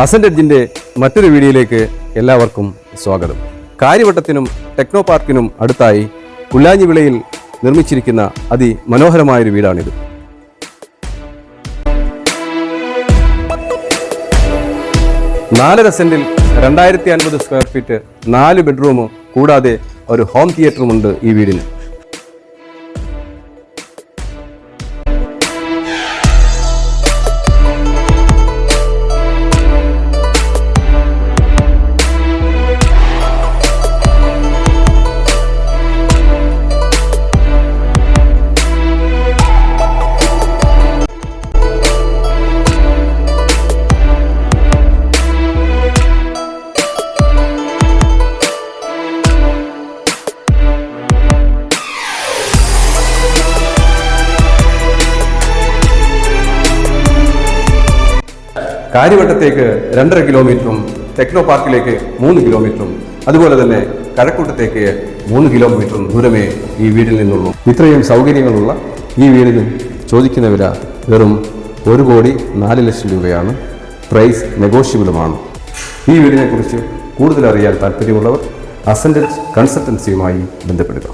അസൻഡെഡ്ജിന്റെ മറ്റൊരു വീഡിയോയിലേക്ക് എല്ലാവർക്കും സ്വാഗതം. കാര്യവട്ടത്തിനും ടെക്നോ പാർക്കിനും അടുത്തായി പുല്ലാഞ്ഞിവിളയിൽ നിർമ്മിച്ചിരിക്കുന്ന അതിമനോഹരമായൊരു വീടാണിത്. നാലര സെന്റിൽ 2050 സ്ക്വയർ ഫീറ്റ് 4 ബെഡ്റൂമും കൂടാതെ ഒരു ഹോം തിയേറ്ററുമുണ്ട് ഈ വീടിന്. കാര്യവട്ടത്തേക്ക് 2.5 കിലോമീറ്ററും ടെക്നോ പാർക്കിലേക്ക് 3 കിലോമീറ്ററും അതുപോലെ തന്നെ കഴക്കൂട്ടത്തേക്ക് 3 കിലോമീറ്ററും ദൂരമേ ഈ വീടിൽ നിന്നുള്ളൂ. ഇത്രയും സൗകര്യങ്ങളുള്ള ഈ വീടിന് ചോദിക്കുന്ന വില വെറും 1,04,00,000 രൂപയാണ്. പ്രൈസ് നെഗോഷ്യബിളുമാണ്. ഈ വീടിനെക്കുറിച്ച് കൂടുതൽ അറിയാൻ താല്പര്യമുള്ളവർ അസൻഡെഡ്ജ് കൺസൾട്ടൻസിയുമായി ബന്ധപ്പെടുക.